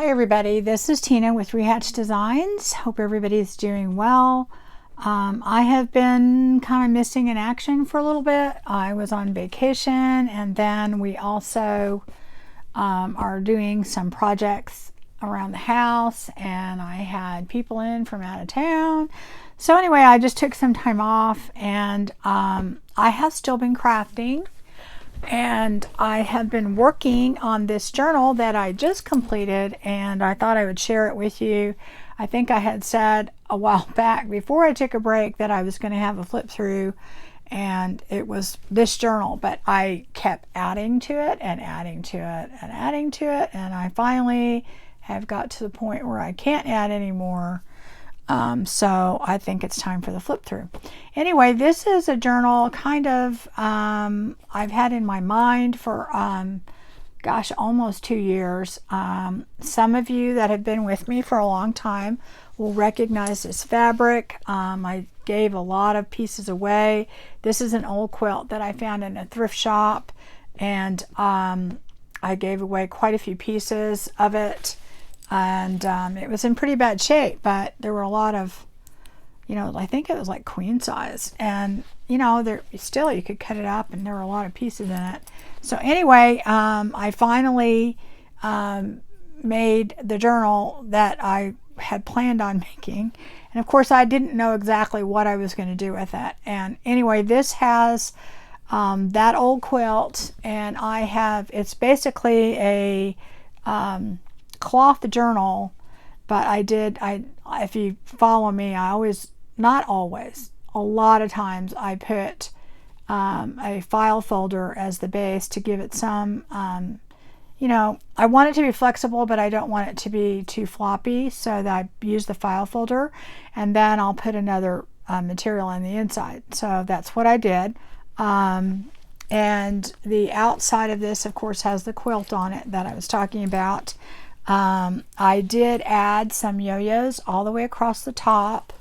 Hi everybody, this is Tina with Rehatch Designs. Hope everybody's doing well. I have been kind of missing in action for a little bit. I was on vacation, and then we also are doing some projects around the house, and I had people in from out of town. So anyway, I just took some time off, and I have still been crafting. And I have been working on this journal that I just completed, and I thought I would share it with you. I think I had said a while back before I took a break that I was going to have a flip through, and it was this journal, but I kept adding to it and adding to it and adding to it, and I finally have got to the point where I can't add anymore. So I think it's time for the flip through. Anyway, this is a journal kind of I've had in my mind for gosh, almost 2 years. Some of you that have been with me for a long time will recognize this fabric. I gave a lot of pieces away. This is an old quilt that I found in a thrift shop, and I gave away quite a few pieces of it. And it was in pretty bad shape, but there were a lot of, I think it was like queen size, and there still, you could cut it up, and there were a lot of pieces in it. So anyway, I finally made the journal that I had planned on making, and of course I didn't know exactly what I was going to do with it. And anyway, this has that old quilt, and it's basically a cloth journal, but if you follow me, not always, a lot of times I put a file folder as the base to give it some, I want it to be flexible, but I don't want it to be too floppy, so that I use the file folder, and then I'll put another material on the inside. So that's what I did. And the outside of this, of course, has the quilt on it that I was talking about. I did add some yo-yos all the way across the top.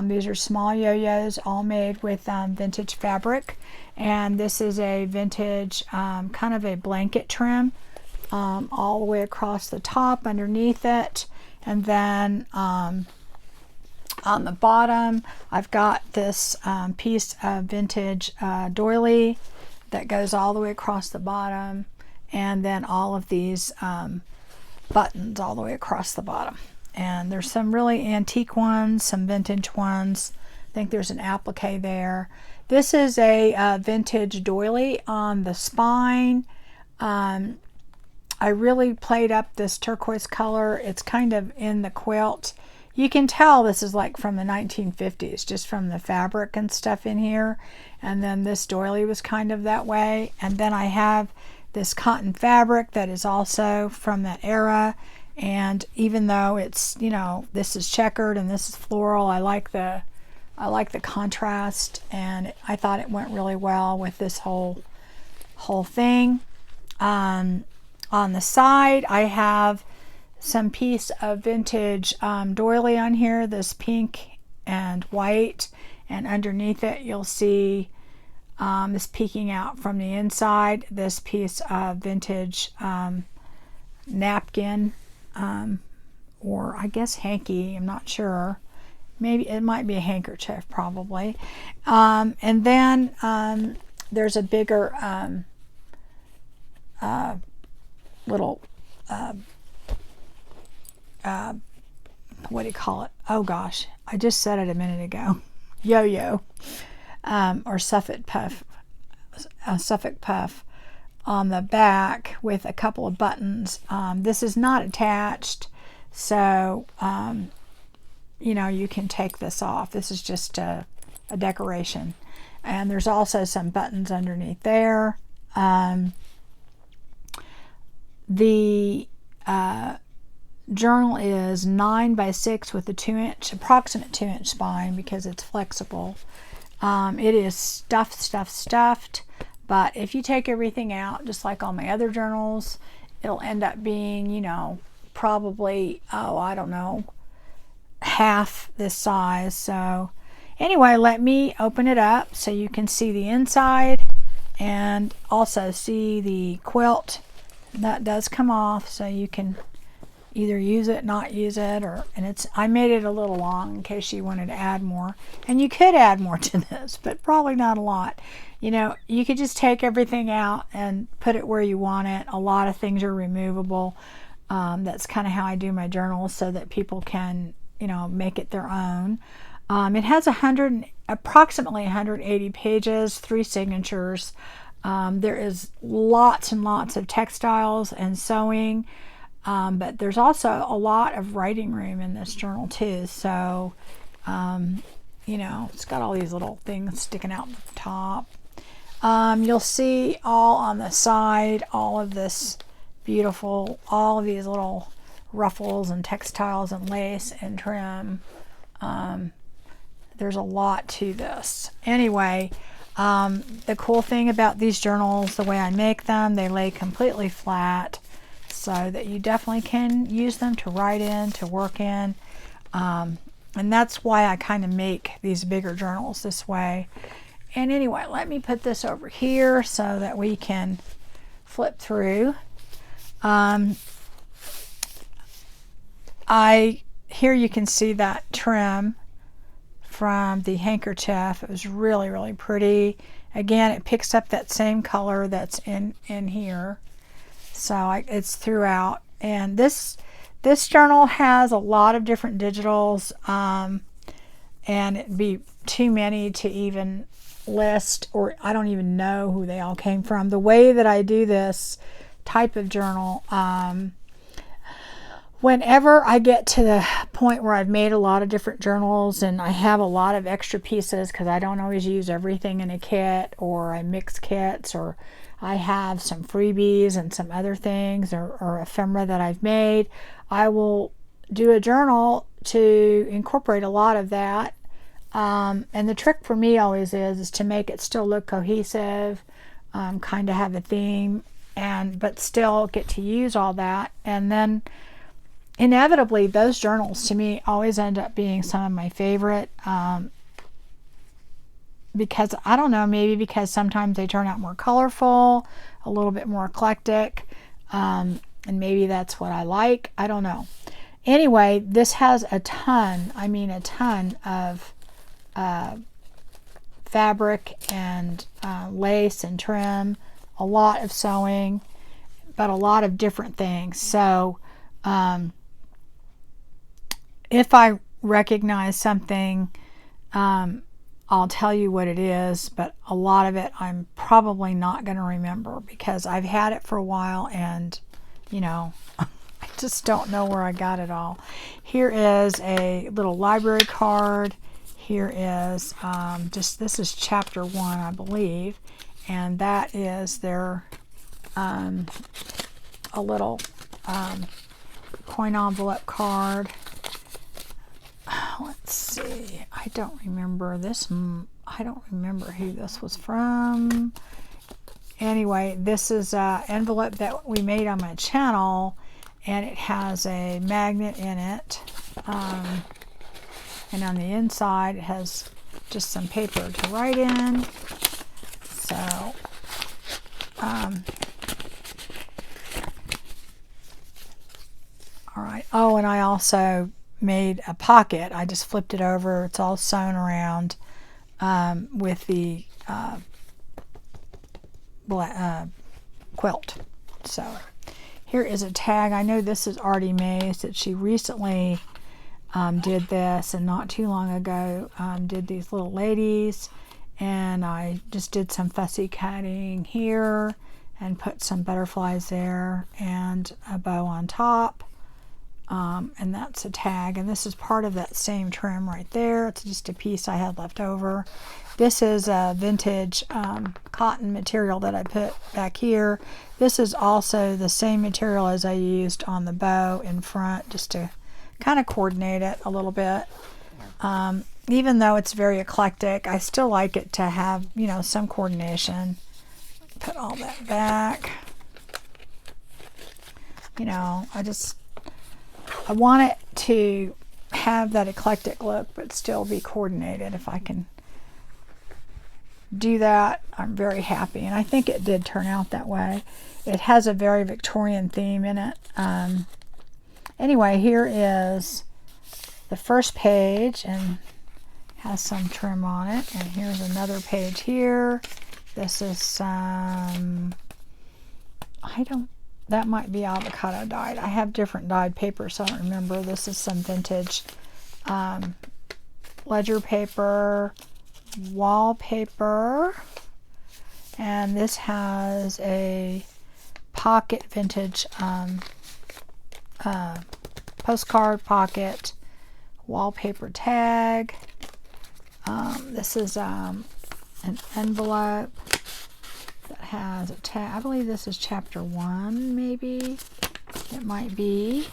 These are small yo-yos, all made with vintage fabric, and this is a vintage kind of a blanket trim all the way across the top underneath it. And then on the bottom I've got this piece of vintage doily that goes all the way across the bottom, and then all of these buttons all the way across the bottom. And there's some really antique ones, some vintage ones. I think there's an applique there. This is a vintage doily on the spine. I really played up this turquoise color. It's kind of in the quilt. You can tell this is like from the 1950s, just from the fabric and stuff in here. And then this doily was kind of that way. And then I have this cotton fabric that is also from that era, and even though it's, this is checkered and this is floral, I like the contrast, and I thought it went really well with this whole thing. On the side I have some piece of vintage doily on here, this pink and white, and underneath it you'll see this peeking out from the inside, this piece of vintage napkin, or I guess hanky, I'm not sure. Maybe it might be a handkerchief, probably. And then there's a bigger little, what do you call it? Oh gosh, I just said it a minute ago. Yo-yo. Or Suffolk puff on the back with a couple of buttons. This is not attached, so you can take this off. This is just a decoration, and there's also some buttons underneath there. The journal is 9 by 6 with a approximate 2-inch spine because it's flexible. It is stuffed, but if you take everything out, just like all my other journals, it'll end up being, probably, I don't know, half this size. So anyway, let me open it up so you can see the inside and also see the quilt. That does come off, so you can either use it, not use it, and I made it a little long in case you wanted to add more. And you could add more to this, but probably not a lot. You know, you could just take everything out and put it where you want it. A lot of things are removable. That's kind of how I do my journals, so that people can, you know, make it their own. It has approximately 180 pages, 3 signatures. There is lots and lots of textiles and sewing, but there's also a lot of writing room in this journal too. So, you know, it's got all these little things sticking out the top. You'll see all on the side, all of this beautiful, all of these little ruffles and textiles and lace and trim. There's a lot to this. Anyway, the cool thing about these journals, the way I make them, they lay completely flat so that you definitely can use them to write in, to work in. And that's why I kind of make these bigger journals this way. And anyway, let me put this over here so that we can flip through. Here you can see that trim from the handkerchief. It was really, really pretty. Again, it picks up that same color that's in here. So it's throughout. And this journal has a lot of different digitals, and it'd be too many to even list, or I don't even know who they all came from. The way that I do this type of journal, whenever I get to the point where I've made a lot of different journals and I have a lot of extra pieces, because I don't always use everything in a kit, or I mix kits, or I have some freebies and some other things, or ephemera that I've made, I will do a journal to incorporate a lot of that. And the trick for me always is to make it still look cohesive, kind of have a theme, but still get to use all that. And then inevitably those journals to me always end up being some of my favorite, because I don't know, maybe because sometimes they turn out more colorful, a little bit more eclectic, and maybe that's what I like. I don't know. Anyway, this has a ton, I mean a ton of fabric and lace and trim, a lot of sewing, but a lot of different things. So if I recognize something, I'll tell you what it is, but a lot of it I'm probably not going to remember, because I've had it for a while and, you know, I just don't know where I got it all. Here is a little library card. Here is this is chapter 1, I believe, and that is their a little coin envelope card. Let's see, I don't remember this. I don't remember who this was from. Anyway, this is an envelope that we made on my channel, and it has a magnet in it. And on the inside, it has just some paper to write in. So, all right. Oh, and I also made a pocket. I just flipped it over. It's all sewn around with the quilt. So here is a tag. I know this is Artie Mays, that she recently did this, and not too long ago did these little ladies, and I just did some fussy cutting here and put some butterflies there and a bow on top. And that's a tag, and this is part of that same trim right there. It's just a piece I had left over. This is a vintage cotton material that I put back here. This is also the same material as I used on the bow in front, just to kind of coordinate it a little bit. Even though it's very eclectic, I still like it to have, you know, some coordination. Put all that back. You know, I want it to have that eclectic look, but still be coordinated. If I can do that, I'm very happy. And I think it did turn out that way. It has a very Victorian theme in it. Anyway, here is the first page and has some trim on it. And here's another page here. This is some, that might be avocado dyed. I have different dyed paper, so I don't remember. This is some vintage ledger paper, wallpaper, and this has a pocket vintage postcard pocket, wallpaper tag. This is an envelope that has a tag. I believe this is chapter 1, maybe. It might be.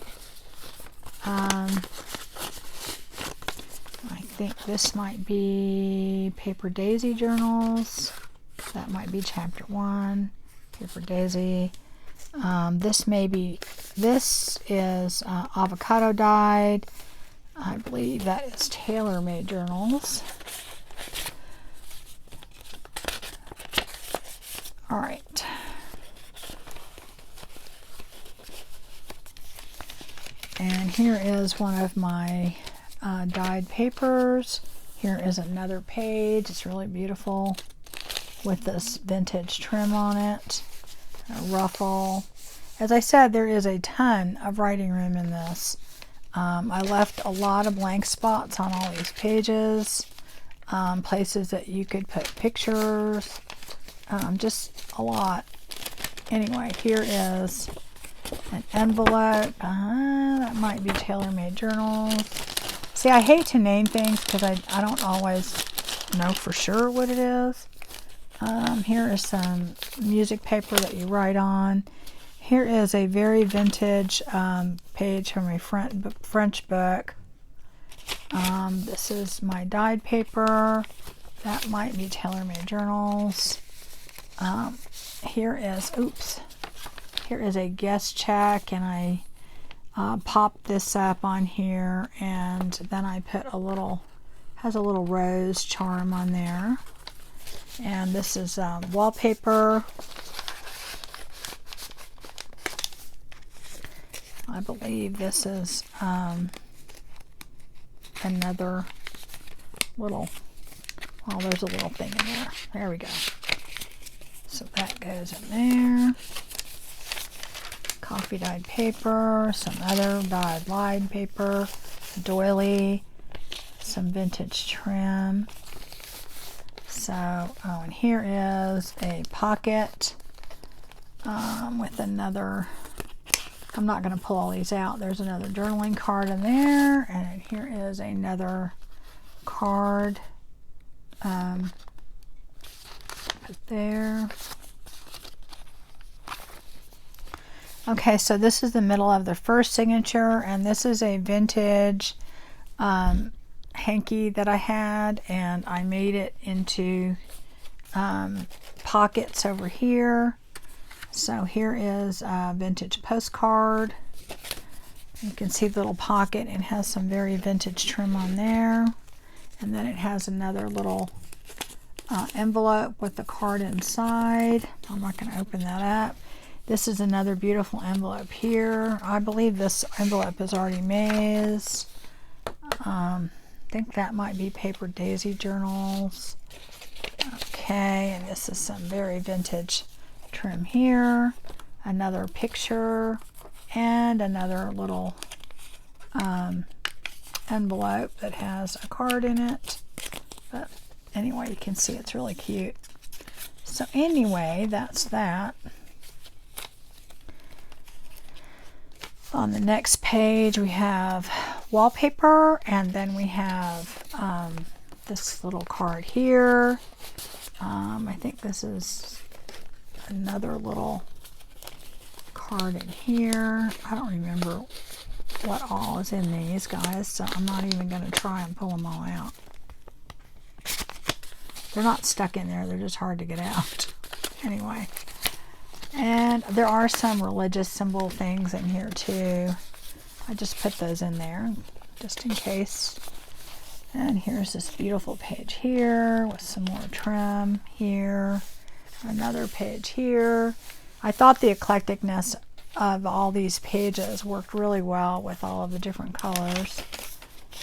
I think this might be Paper Daisy journals. That might be chapter 1. Paper Daisy. This is avocado dyed. I believe that is tailor-made journals. All right. And here is one of my dyed papers. Here is another page. It's really beautiful with this vintage trim on it. A ruffle. As I said, there is a ton of writing room in this. I left a lot of blank spots on all these pages. Places that you could put pictures. Just a lot. Anyway, here is an envelope. That might be tailor-made journals. See, I hate to name things because I don't always know for sure what it is. Here is some music paper that you write on. Here is a very vintage page from a French book. This is my dyed paper. That might be tailor-made journals. Here is a guest check, and I popped this up on here, and then I put has a little rose charm on there. And this is wallpaper. I believe this is another little, well, there's a little thing in there. There we go. So that goes in there. Coffee dyed paper, some other dyed paper, doily, some vintage trim. So, and here is a pocket with another, I'm not going to pull all these out. There's another journaling card in there, and here is another card put there. Okay, so this is the middle of the first signature, and this is a vintage hanky that I had, and I made it into pockets over here. So here is a vintage postcard. You can see the little pocket. It has some very vintage trim on there, and then it has another little envelope with the card inside. I'm not going to open that up. This is another beautiful envelope here. I believe this envelope is already made. I think that might be Paper Daisy journals. Okay, and this is some very vintage trim here. Another picture and another little envelope that has a card in it. But anyway, you can see it's really cute. So anyway, that's that. On the next page we have wallpaper, and then we have this little card here. I think this is another little card in here. I don't remember what all is in these guys, so I'm not even going to try and pull them all out. They're not stuck in there, they're just hard to get out. Anyway. And there are some religious symbol things in here too. I just put those in there just in case. And here's this beautiful page here with some more trim here. Another page here. I thought the eclecticness of all these pages worked really well with all of the different colors.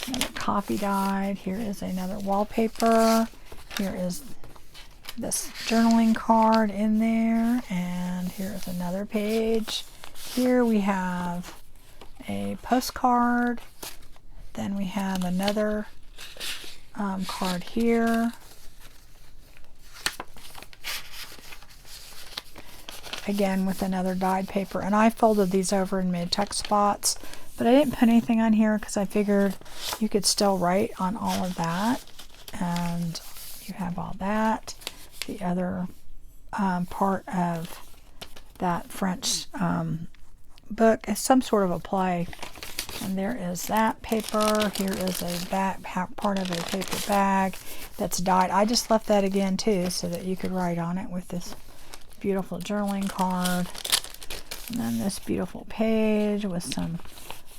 Another coffee dyed. Here is another wallpaper. Here is this journaling card in there, and here is another page. Here we have a postcard. Then we have another card here. Again with another dyed paper, and I folded these over and made tuck spots, but I didn't put anything on here because I figured you could still write on all of that. And you have all that. The other part of that French book is some sort of a play, and there is that paper. Here is a back part of a paper bag that's dyed. I just left that again too so that you could write on it with this beautiful journaling card. And then this beautiful page with some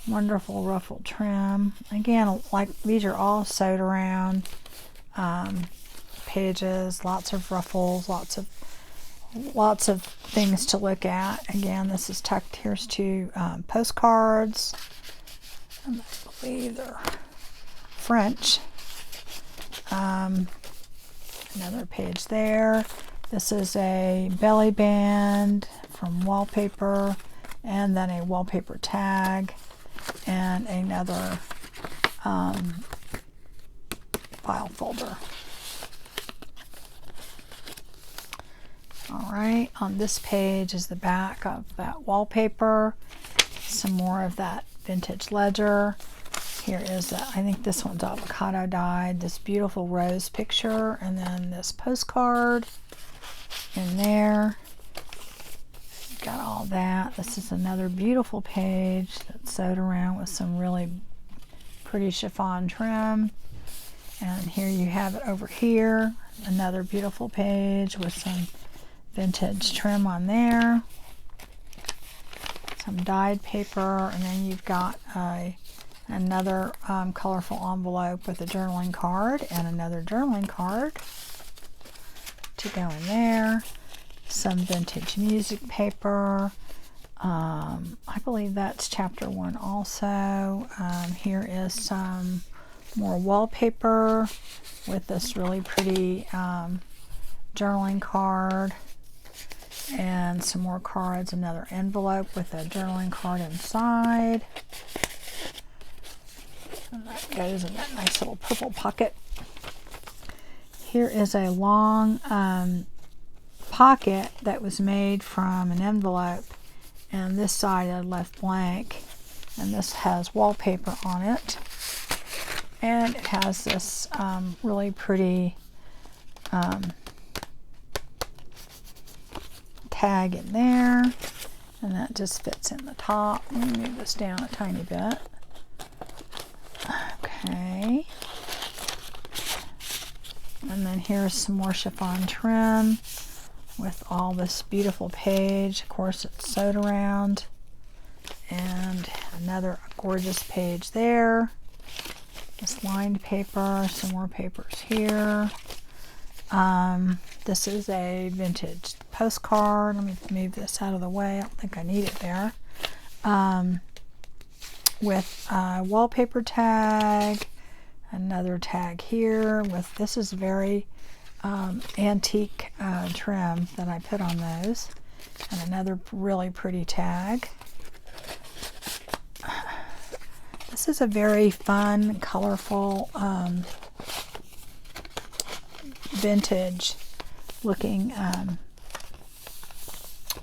wonderful ruffled trim. Again, like these are all sewed around pages, lots of ruffles, lots of things to look at. Again, this is tucked. Here's two postcards, and I believe they're French. Another page there. This is a belly band from Wallpaper, and then a wallpaper tag, and another file folder. All right, on this page is the back of that wallpaper, some more of that vintage ledger. Here is that, I think this one's avocado dyed, this beautiful rose picture, and then this postcard in there. Got all that. This is another beautiful page that's sewed around with some really pretty chiffon trim. And here you have it over here, another beautiful page with some vintage trim on there, some dyed paper, and then you've got another colorful envelope with a journaling card and another journaling card to go in there. Some vintage music paper. I believe that's chapter 1 also. Here is some more wallpaper with this really pretty journaling card, and some more cards, another envelope with a journaling card inside. And that goes in that nice little purple pocket. Here is a long pocket that was made from an envelope, and this side I left blank, and this has wallpaper on it, and it has this really pretty tag in there, and that just fits in the top. Let me move this down a tiny bit. Okay, and then here's some more chiffon trim with all this beautiful page. Of course, it's sewed around, and another gorgeous page there. This lined paper, some more papers here. This is a vintage postcard. Let me move this out of the way. I don't think I need it there. With a wallpaper tag, another tag here with, this is very antique trim that I put on those, and another really pretty tag. This is a very fun, colorful, vintage looking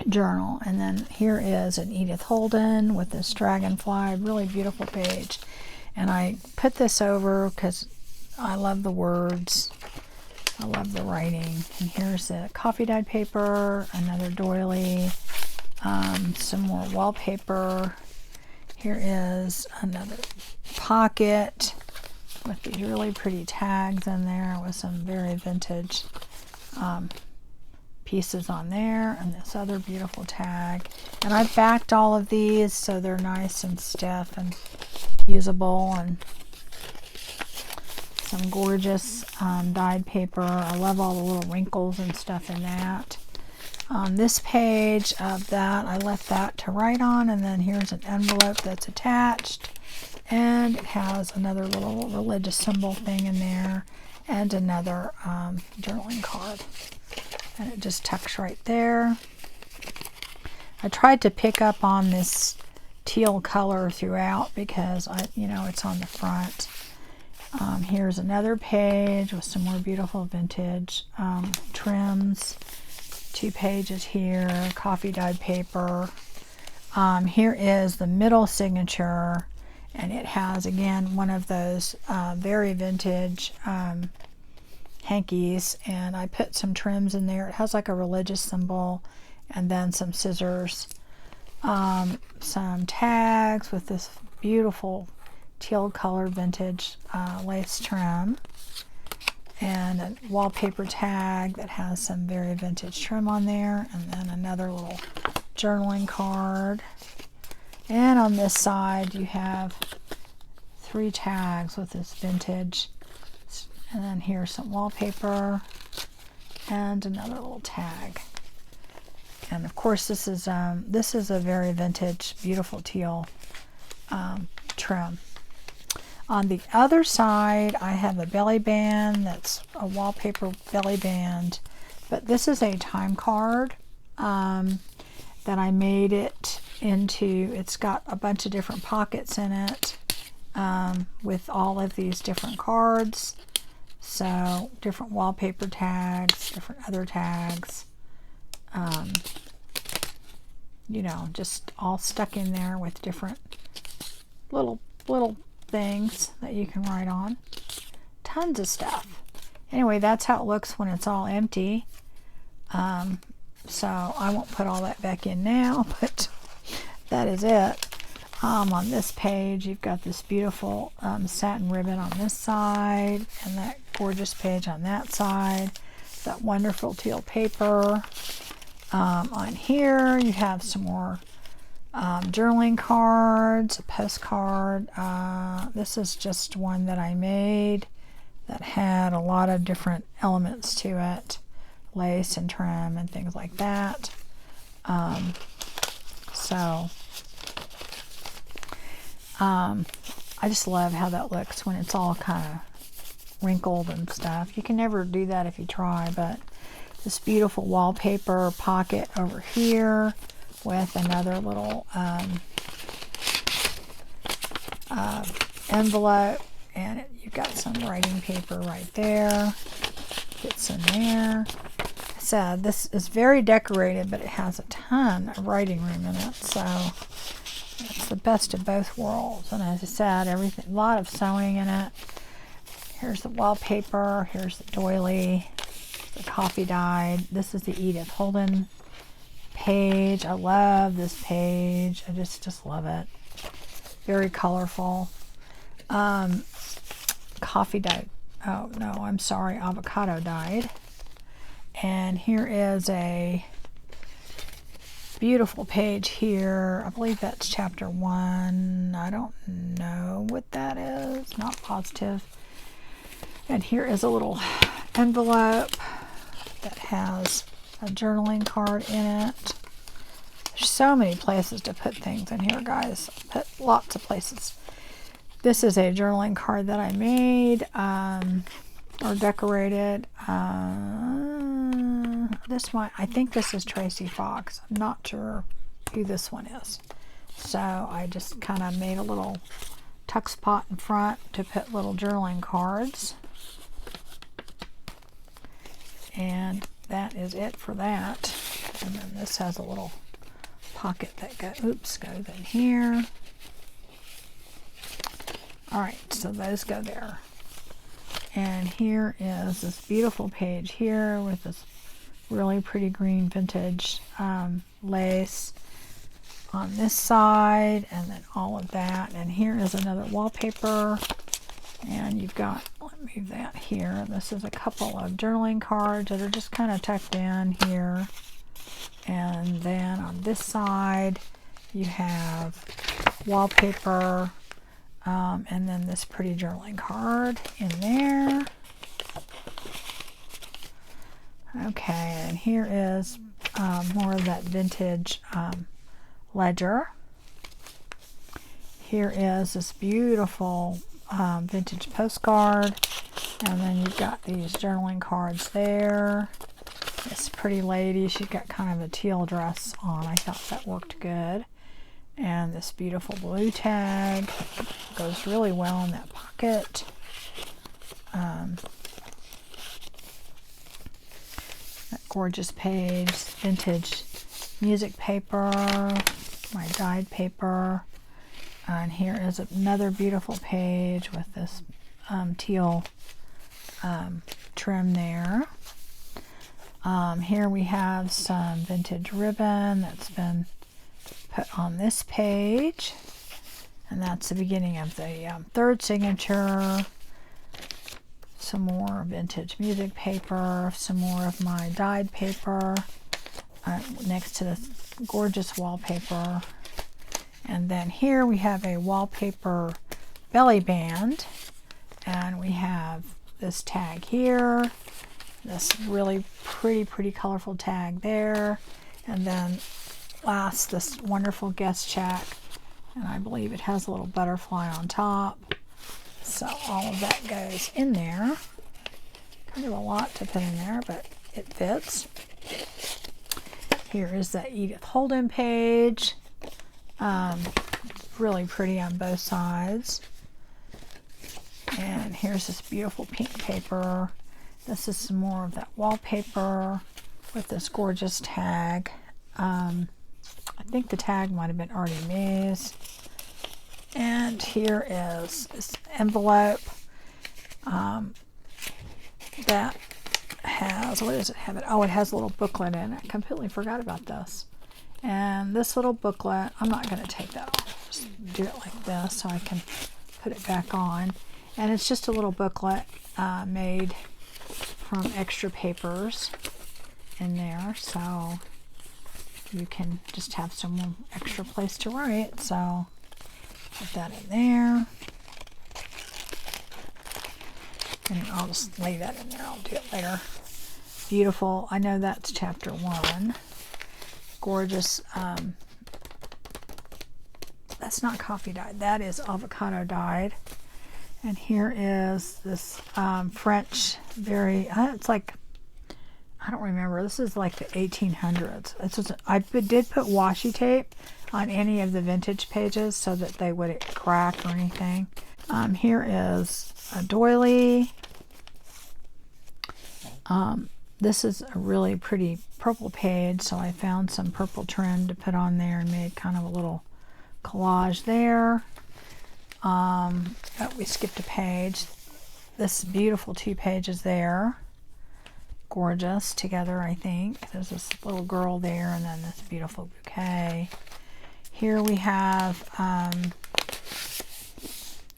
journal. And then here is an Edith Holden with this dragonfly, really beautiful page. And I put this over because I love the words, I love the writing. And here's the coffee dyed paper, another doily, some more wallpaper. Here is another pocket with these really pretty tags in there with some very vintage pieces on there, and this other beautiful tag. And I've backed all of these so they're nice and stiff and usable, and some gorgeous dyed paper. I love all the little wrinkles and stuff in that. On this page of that, I left that to write on, and then here's an envelope that's attached, and it has another little religious symbol thing in there, and another journaling card, and it just tucks right there. I tried to pick up on this teal color throughout because it's on the front. Here's another page with some more beautiful vintage trims. 2 pages here, coffee dyed paper. Here is the middle signature, and it has again one of those very vintage hankies, and I put some trims in there. It has like a religious symbol, and then some scissors, some tags with this beautiful teal color vintage lace trim, and a wallpaper tag that has some very vintage trim on there, and then another little journaling card. And on this side you have 3 tags with this vintage, and then here's some wallpaper and another little tag. And of course this is a very vintage, beautiful teal trim. On the other side, I have a belly band that's a wallpaper belly band, but this is a time card that I made it into. It's got a bunch of different pockets in it with all of these different cards. So different wallpaper tags, different other tags, just all stuck in there with different little things that you can write on. Tons of stuff. Anyway, that's how it looks when it's all empty. So I won't put all that back in now, but that is it. On this page, you've got this beautiful satin ribbon on this side, and that gorgeous page on that side. That wonderful teal paper. On here, you have some more journaling cards, a postcard. This is just one that I made that had a lot of different elements to it, lace and trim and things like that. I just love how that looks when it's all kind of wrinkled and stuff. You can never do that if you try, but this beautiful wallpaper pocket over here with another little envelope, and you've got some writing paper right there. Fits in there. I said this is very decorated, but it has a ton of writing room in it, so it's the best of both worlds. And as I said, everything, a lot of sewing in it. Here's the wallpaper. Here's the doily. The coffee dyed. This is the Edith Holden page. I love this page. I just love it. Very colorful. Coffee dyed. Oh no, I'm sorry, avocado dyed. And here is a beautiful page here. I believe that's chapter 1. I don't know what that is. Not positive. And here is a little envelope that has a journaling card in it. There's so many places to put things in here, guys. Put lots of places. This is a journaling card that I made or decorated. This one, I think this is Tracy Fox. I'm not sure who this one is. So I just kind of made a little tuck spot in front to put little journaling cards. And that is it for that. And then this has a little pocket that goes in here. Alright, so those go there. And here is this beautiful page here with this really pretty green vintage lace on this side, and then all of that. And here is another wallpaper, and you've got, let me move that here. This is a couple of journaling cards that are just kind of tucked in here. And then on this side you have wallpaper, and then this pretty journaling card in there. Okay, and here is more of that vintage ledger. Here is this beautiful vintage postcard, and then you've got these journaling cards there. This pretty lady, she's got kind of a teal dress on. I thought that worked good. And this beautiful blue tag goes really well in that pocket. That gorgeous page, vintage music paper, my dyed paper. And here is another beautiful page with this teal trim there. Here we have some vintage ribbon that's been put on this page, and that's the beginning of the third signature. Some more vintage music paper, some more of my dyed paper next to this gorgeous wallpaper. And then here we have a wallpaper belly band, and we have this tag here, this really pretty colorful tag there, and then last, this wonderful guest check, and I believe it has a little butterfly on top. So all of that goes in there. Kind of a lot to put in there, but it fits. Here is the Edith Holden page. Really pretty on both sides. And here's this beautiful pink paper. This is some more of that wallpaper with this gorgeous tag. I think the tag might have been Artemise. And here is this envelope that has, what does it have? Oh, it has a little booklet in it. I completely forgot about this. And this little booklet, I'm not going to take that off. Just do it like this so I can put it back on. And it's just a little booklet made from extra papers in there, so you can just have some extra place to write. So put that in there, and I'll just lay that in there. I'll do it later. Beautiful. I know that's chapter 1. Gorgeous. That's not coffee dyed. That is avocado dyed. And here is this French, very, it's like, I don't remember. This is like the 1800s. I did put washi tape on any of the vintage pages so that they wouldn't crack or anything. Here is a doily. This is a really pretty purple page, so I found some purple trim to put on there and made kind of a little collage there. We skipped a page. This beautiful 2 pages there. Gorgeous together, I think. There's this little girl there, and then this beautiful bouquet. Here we have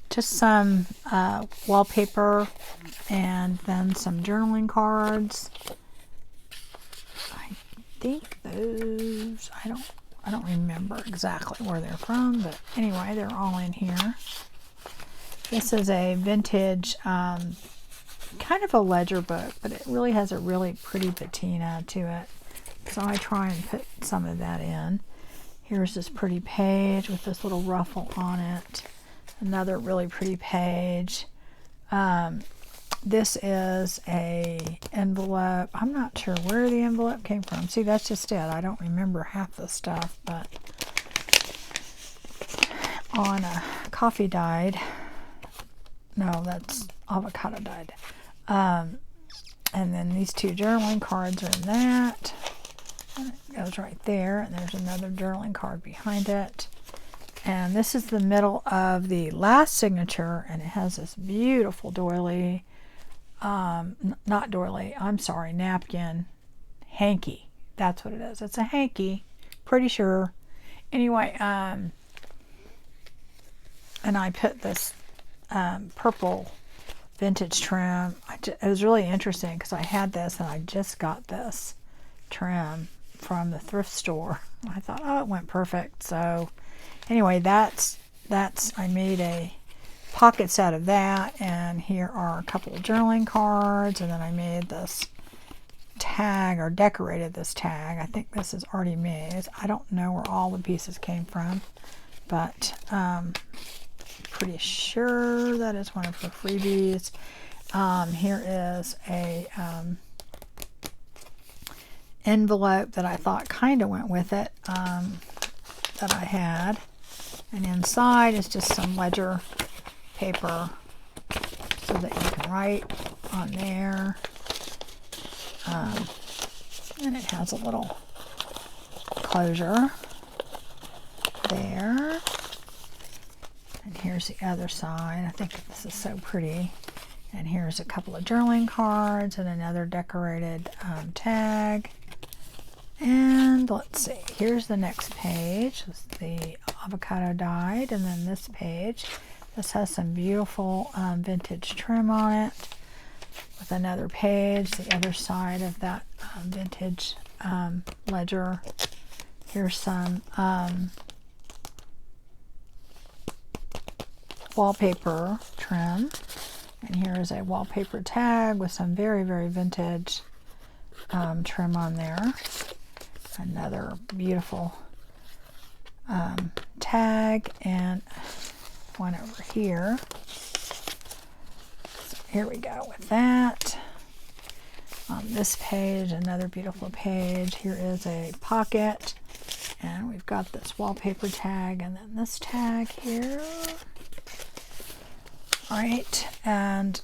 just some wallpaper, and then some journaling cards. I think those, I don't remember exactly where they're from, but anyway, they're all in here. This is a vintage kind of a ledger book, but it really has a really pretty patina to it, so I try and put some of that in. Here's this pretty page with this little ruffle on it. Another really pretty page. This is a envelope. I'm not sure where the envelope came from. See, that's just it. I don't remember half the stuff, but on a coffee dyed. No, that's avocado dyed. And then these 2 journaling cards are in that. And it goes right there. And there's another journaling card behind it. And this is the middle of the last signature, and it has this beautiful doily. Not doily, I'm sorry, napkin. Hanky. That's what it is. It's a hanky. Pretty sure. Anyway, and I put this purple vintage trim. It was really interesting because I had this and I just got this trim from the thrift store. I thought, oh, it went perfect. So anyway, that's I made a pockets out of that, and here are a couple of journaling cards, and then I made this tag or decorated this tag. I think this is Artie Mae's. I don't know where all the pieces came from, but pretty sure that is one of her freebies. Here is a envelope that I thought kind of went with it, that I had. And inside is just some ledger paper so that you can write on there. And it has a little closure there. And here's the other side. I think this is so pretty. And here's a couple of journaling cards and another decorated tag. And let's see, here's the next page. It's the avocado dyed, and then this page. This has some beautiful vintage trim on it, with another page, the other side of that vintage ledger. Here's some wallpaper trim, and here is a wallpaper tag with some very, very vintage trim on there. Another beautiful tag, and one over here. So here we go with that. On this page, another beautiful page. Here is a pocket, and we've got this wallpaper tag, and then this tag here. All right, and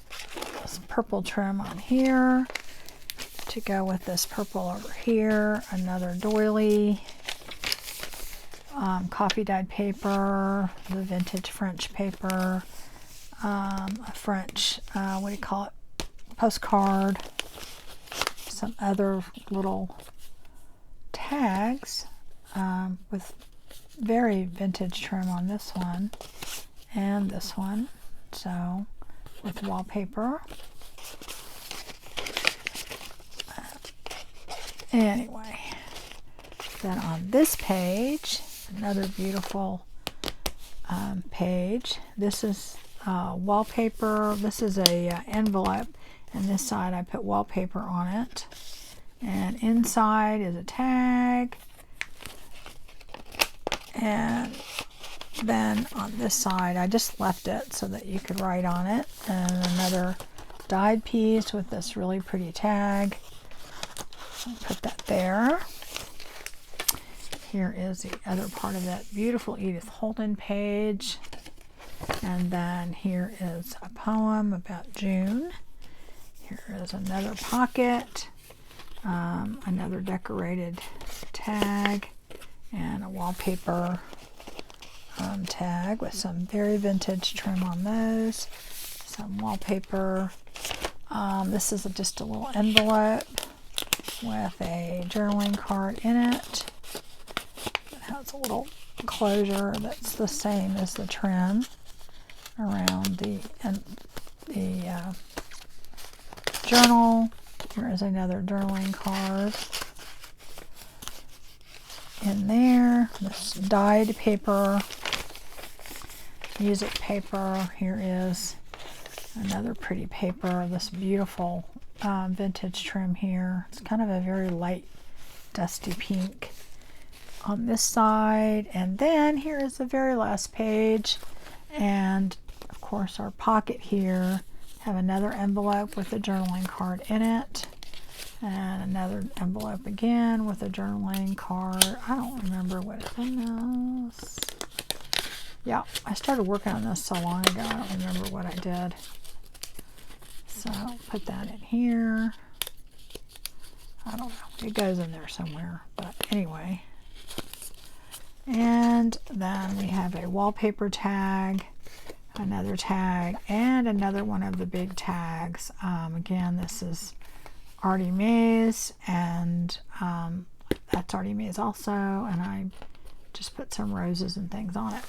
some purple trim on here to go with this purple over here. Another doily, coffee dyed paper, the vintage French paper, a French, what do you call it, postcard, some other little tags with very vintage trim on this one and this one, so with wallpaper. Anyway, then on this page, another beautiful page. This is wallpaper. This is a envelope, and this side I put wallpaper on it. And inside is a tag. And then on this side, I just left it so that you could write on it. And another dyed piece with this really pretty tag. Put that there. Here is the other part of that beautiful Edith Holden page. And then here is a poem about June. Here is another pocket, another decorated tag, and a wallpaper tag with some very vintage trim on those. Some wallpaper. This is just a little envelope with a journaling card in it. It has a little closure that's the same as the trim around the journal. Here is another journaling card in there. This dyed paper, music paper. Here is another pretty paper, this beautiful vintage trim here. It's kind of a very light dusty pink on this side. And then here is the very last page, and of course our pocket here. Have another envelope with a journaling card in it, and another envelope again with a journaling card. I don't remember what's in this. Yeah, I started working on this so long ago, I don't remember what I did. So put that in here. I don't know, it goes in there somewhere, but anyway. And then we have a wallpaper tag, another tag, and another one of the big tags. Again, this is Artie Mae's, and that's Artie Mae's also, and I just put some roses and things on it.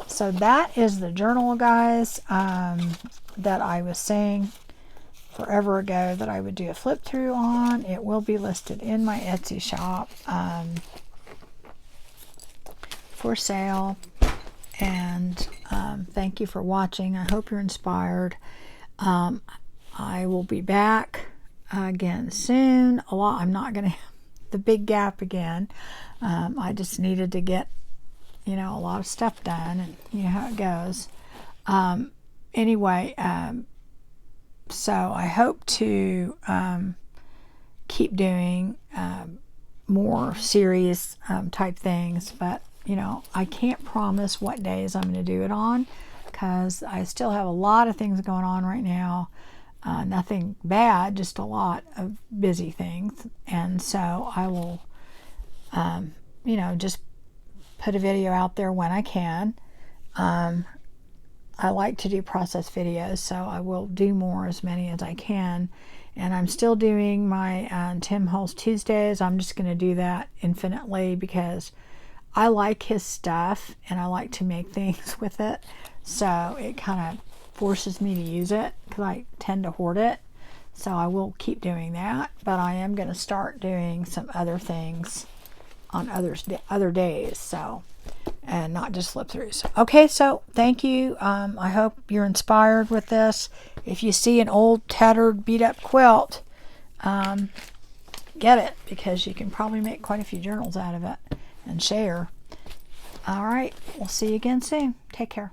So that is the journal, guys, that I was saying forever ago that I would do a flip through on. It will be listed in my Etsy shop for sale. And thank you for watching. I hope you're inspired. I will be back again soon. I'm not going to have the big gap again. I just needed to get, a lot of stuff done, and you know how it goes. Anyway, so I hope to keep doing more series type things, but I can't promise what days I'm going to do it on, because I still have a lot of things going on right now. Nothing bad, just a lot of busy things, and so I will just put a video out there when I can. I like to do process videos, so I will do as many as I can. And I'm still doing my Tim Holtz Tuesdays. I'm just going to do that infinitely because I like his stuff and I like to make things with it. So it kind of forces me to use it because I tend to hoard it. So I will keep doing that. But I am going to start doing some other things on other days. So, and not just flip throughs. Okay, so thank you. I hope you're inspired with this. If you see an old, tattered, beat up quilt, get it, because you can probably make quite a few journals out of it and share. All right, we'll see you again soon. Take care.